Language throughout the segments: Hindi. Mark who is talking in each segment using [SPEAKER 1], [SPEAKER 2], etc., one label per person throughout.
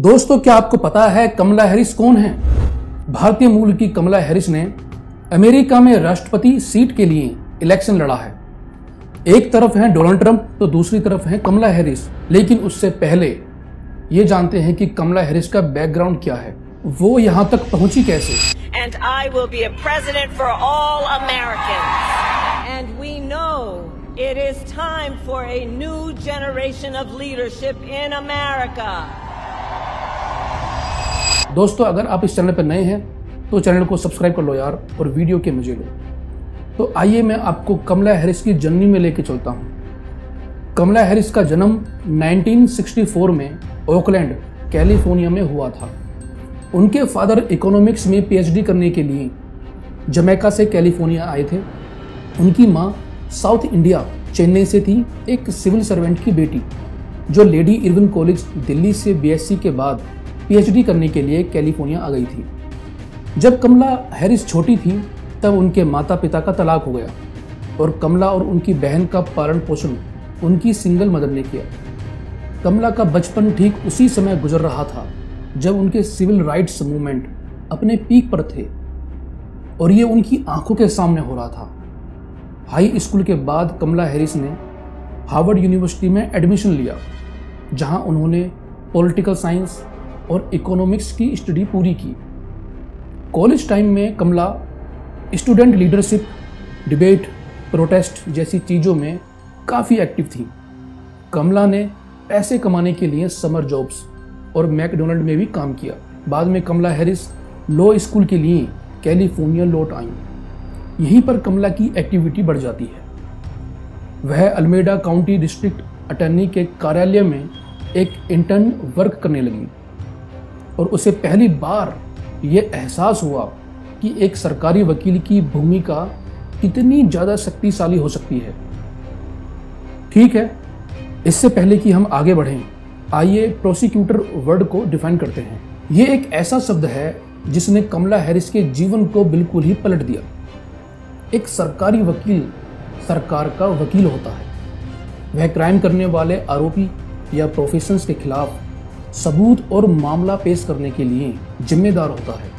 [SPEAKER 1] दोस्तों, क्या आपको पता है कमला हैरिस कौन है? भारतीय मूल की कमला हैरिस ने अमेरिका में राष्ट्रपति सीट के लिए इलेक्शन लड़ा है। एक तरफ है डोनाल्ड ट्रंप तो दूसरी तरफ है कमला हैरिस। लेकिन उससे पहले ये जानते हैं कि कमला हैरिस का बैकग्राउंड क्या है, वो यहाँ तक पहुंची कैसे।
[SPEAKER 2] And I will be a president for all Americans. And we know it is time for a new generation of leadership in America.
[SPEAKER 1] दोस्तों, अगर आप इस चैनल पर नए हैं तो चैनल को सब्सक्राइब कर लो यार, और वीडियो के मजे लो। तो आइए मैं आपको कमला हैरिस की जर्नी में लेके चलता हूँ। कमला हैरिस का जन्म 1964 में ओकलैंड, कैलिफोर्निया में हुआ था। उनके फादर इकोनॉमिक्स में पीएचडी करने के लिए जमैका से कैलिफोर्निया आए थे। उनकी माँ साउथ इंडिया चेन्नई से थी, एक सिविल सर्वेंट की बेटी जो लेडी इरविन कॉलेज दिल्ली से बीएससी के बाद पीएचडी करने के लिए कैलिफोर्निया आ गई थी। जब कमला हैरिस छोटी थी तब उनके माता पिता का तलाक हो गया और कमला और उनकी बहन का पालन पोषण उनकी सिंगल मदर ने किया। कमला का बचपन ठीक उसी समय गुजर रहा था जब उनके सिविल राइट्स मूवमेंट अपने पीक पर थे और ये उनकी आंखों के सामने हो रहा था। हाई स्कूल के बाद कमला हैरिस ने हार्वर्ड यूनिवर्सिटी में एडमिशन लिया, जहां उन्होंने पॉलिटिकल साइंस और इकोनॉमिक्स की स्टडी पूरी की। कॉलेज टाइम में कमला स्टूडेंट लीडरशिप, डिबेट, प्रोटेस्ट जैसी चीज़ों में काफ़ी एक्टिव थी। कमला ने पैसे कमाने के लिए समर जॉब्स और मैकडोनल्ड में भी काम किया। बाद में कमला हैरिस लॉ स्कूल के लिए कैलिफोर्निया लौट आई। यहीं पर कमला की एक्टिविटी बढ़ जाती है। वह अल्मेडा काउंटी डिस्ट्रिक्ट अटॉर्नी के कार्यालय में एक इंटर्न वर्क करने लगी और उसे पहली बार यह एहसास हुआ कि एक सरकारी वकील की भूमिका कितनी ज़्यादा शक्तिशाली हो सकती है। ठीक है, इससे पहले कि हम आगे बढ़ें, आइए प्रोसिक्यूटर वर्ड को डिफाइन करते हैं। ये एक ऐसा शब्द है जिसने कमला हैरिस के जीवन को बिल्कुल ही पलट दिया। एक सरकारी वकील सरकार का वकील होता है। वह क्राइम करने वाले आरोपी या प्रोफेशंस के खिलाफ सबूत और मामला पेश करने के लिए जिम्मेदार होता है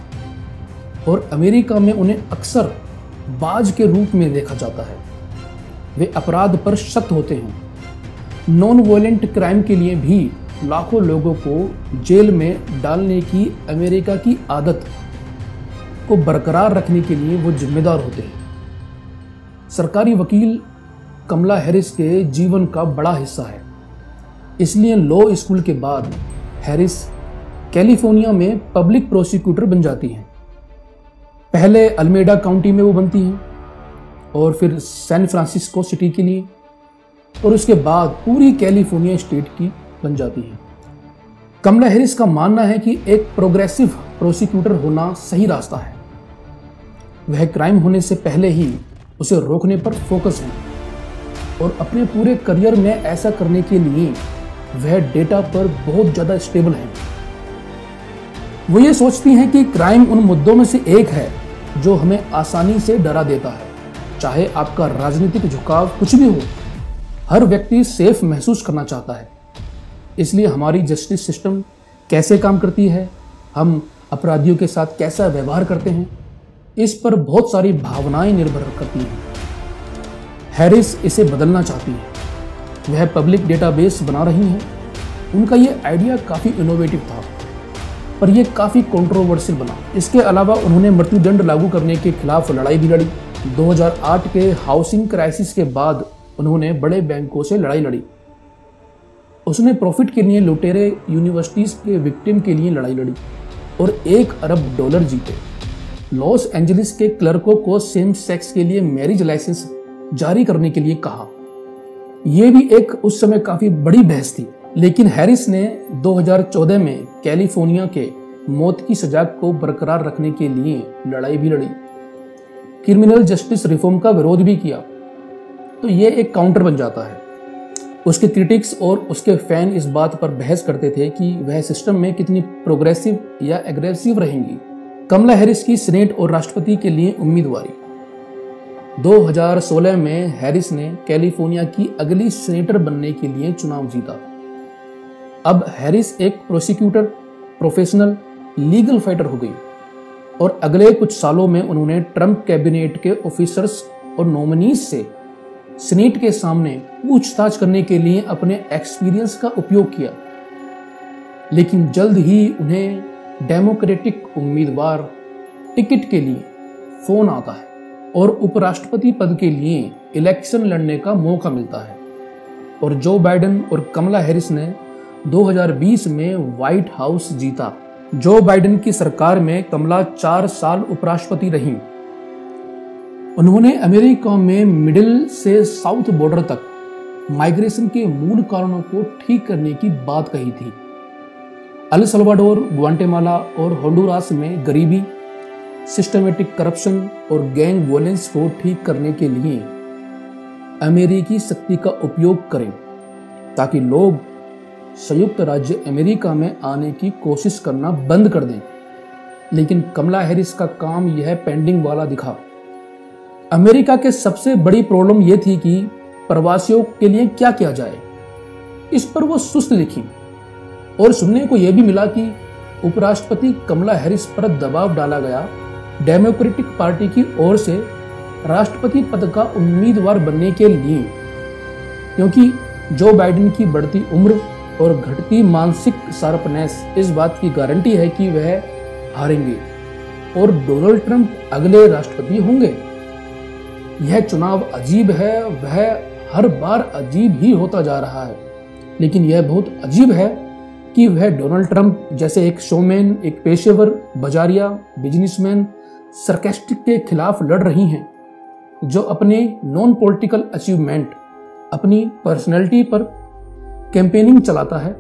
[SPEAKER 1] और अमेरिका में उन्हें अक्सर बाज के रूप में देखा जाता है। वे अपराध पर शक होते हैं। नॉन वायलेंट क्राइम के लिए भी लाखों लोगों को जेल में डालने की अमेरिका की आदत को बरकरार रखने के लिए वो जिम्मेदार होते हैं। सरकारी वकील कमला हैरिस के जीवन का बड़ा हिस्सा है। इसलिए लॉ स्कूल के बाद हैरिस कैलिफोर्निया में पब्लिक प्रोसिक्यूटर बन जाती हैं। पहले अल्मेडा काउंटी में वो बनती हैं और फिर सैन फ्रांसिस्को सिटी के लिए, और उसके बाद पूरी कैलिफोर्निया स्टेट की बन जाती हैं। कमला हैरिस का मानना है कि एक प्रोग्रेसिव प्रोसिक्यूटर होना सही रास्ता है। वह क्राइम होने से पहले ही उसे रोकने पर फोकस है और अपने पूरे करियर में ऐसा करने के लिए वह डेटा पर बहुत ज़्यादा स्टेबल है। वो ये सोचती हैं कि क्राइम उन मुद्दों में से एक है जो हमें आसानी से डरा देता है। चाहे आपका राजनीतिक झुकाव कुछ भी हो, हर व्यक्ति सेफ महसूस करना चाहता है। इसलिए हमारी जस्टिस सिस्टम कैसे काम करती है, हम अपराधियों के साथ कैसा व्यवहार करते हैं, इस पर बहुत सारी भावनाएं निर्भर करती हैं। हैरिस इसे बदलना चाहती है। वह पब्लिक डेटाबेस बना रही हैं। उनका ये आइडिया काफ़ी इनोवेटिव था, पर यह काफ़ी कंट्रोवर्शियल बना। इसके अलावा उन्होंने मृत्युदंड लागू करने के खिलाफ लड़ाई भी लड़ी। 2008 के हाउसिंग क्राइसिस के बाद उन्होंने बड़े बैंकों से लड़ाई लड़ी। उसने प्रॉफिट के लिए लुटेरे यूनिवर्सिटीज के विक्टिम के लिए लड़ाई लड़ी और $1 अरब जीते। लॉस एंजलिस के क्लर्कों को सेम सेक्स के लिए मैरिज लाइसेंस जारी करने के लिए कहा। यह भी एक उस समय काफी बड़ी बहस थी। लेकिन हैरिस ने 2014 में कैलिफोर्निया के मौत की सजा को बरकरार रखने के लिए लड़ाई भी लड़ी। क्रिमिनल जस्टिस रिफॉर्म का विरोध भी किया। तो यह एक काउंटर बन जाता है। उसके क्रिटिक्स और उसके फैन इस बात पर बहस करते थे कि वह सिस्टम में कितनी प्रोग्रेसिव या एग्रेसिव रहेंगी। कमला हैरिस की सीनेट और राष्ट्रपति के लिए उम्मीदवारी। 2016 में हैरिस ने कैलिफोर्निया की अगली सीनेटर बनने के लिए चुनाव जीता। अब हैरिस एक प्रोसिक्यूटर प्रोफेशनल लीगल फाइटर हो गई और अगले कुछ सालों में उन्होंने ट्रंप कैबिनेट के ऑफिसर्स और नॉमिनीज से सीनेट के सामने पूछताछ करने के लिए अपने एक्सपीरियंस का उपयोग किया। लेकिन जल्द ही उन्हें डेमोक्रेटिक उम्मीदवार टिकट के लिए फोन आता है और उपराष्ट्रपति पद के लिए इलेक्शन लड़ने का मौका मिलता है और जो बाइडेन और कमला हैरिस ने 2020 में व्हाइट हाउस जीता। जो बाइडेन की सरकार में कमला 4 साल उपराष्ट्रपति रहीं। उन्होंने अमेरिका में मिडिल से साउथ बॉर्डर तक माइग्रेशन के मूल कारणों को ठीक करने की बात कही थी। अल सल्वाडोर, ग्वाटेमाला और होंडुरास में गरीबी, सिस्टमेटिक करप्शन और गैंग वॉयलेंस को ठीक करने के लिए अमेरिकी शक्ति का उपयोग करें ताकि लोग संयुक्त राज्य अमेरिका में आने की कोशिश करना बंद कर दें। लेकिन कमला हैरिस का काम यह पेंडिंग वाला दिखा। अमेरिका के सबसे बड़ी प्रॉब्लम यह थी कि प्रवासियों के लिए क्या किया जाए। इस पर वो सुस्त लिखी और सुनने को यह भी मिला कि उपराष्ट्रपति कमला हैरिस पर दबाव डाला गया डेमोक्रेटिक पार्टी की ओर से राष्ट्रपति पद का उम्मीदवार बनने के लिए, क्योंकि जो बाइडेन की बढ़ती उम्र और घटती मानसिक शार्पनेस इस बात की गारंटी है कि वह हारेंगे और डोनाल्ड ट्रंप अगले राष्ट्रपति होंगे। यह चुनाव अजीब है, वह हर बार अजीब ही होता जा रहा है। लेकिन यह बहुत अजीब है कि वह डोनाल्ड ट्रंप जैसे एक शोमैन, एक पेशेवर, बजारिया, बिजनेसमैन, सरकास्टिक के खिलाफ लड़ रही हैं, जो अपने नॉन पॉलिटिकल अचीवमेंट, अपनी पर्सनैलिटी पर कैंपेनिंग चलाता है,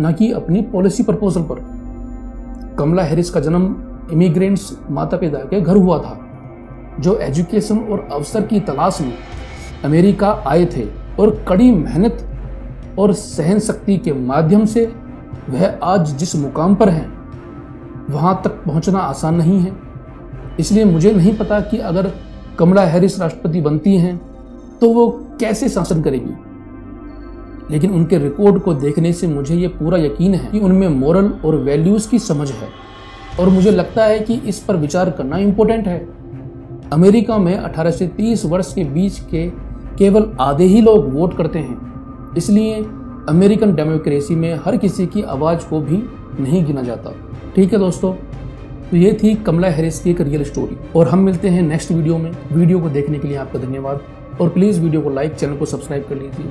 [SPEAKER 1] न कि अपनी पॉलिसी प्रपोजल पर। कमला हैरिस का जन्म इमिग्रेंट्स माता पिता के घर हुआ था, जो एजुकेशन और अवसर की तलाश में अमेरिका आए थे और कड़ी मेहनत और सहन शक्ति के माध्यम से वह आज जिस मुकाम पर हैं वहां तक पहुंचना आसान नहीं है। इसलिए मुझे नहीं पता कि अगर कमला हैरिस राष्ट्रपति बनती हैं तो वो कैसे शासन करेगी। लेकिन उनके रिकॉर्ड को देखने से मुझे ये पूरा यकीन है कि उनमें मोरल और वैल्यूज की समझ है और मुझे लगता है कि इस पर विचार करना इम्पोर्टेंट है। अमेरिका में 18 से 30 वर्ष के बीच के केवल आधे ही लोग वोट करते हैं। इसलिए अमेरिकन डेमोक्रेसी में हर किसी की आवाज़ को भी नहीं गिना जाता। ठीक है दोस्तों, तो ये थी कमला हैरिस की एक रियल स्टोरी और हम मिलते हैं नेक्स्ट वीडियो में। वीडियो को देखने के लिए आपका धन्यवाद और प्लीज़ वीडियो को लाइक, चैनल को सब्सक्राइब कर लीजिए।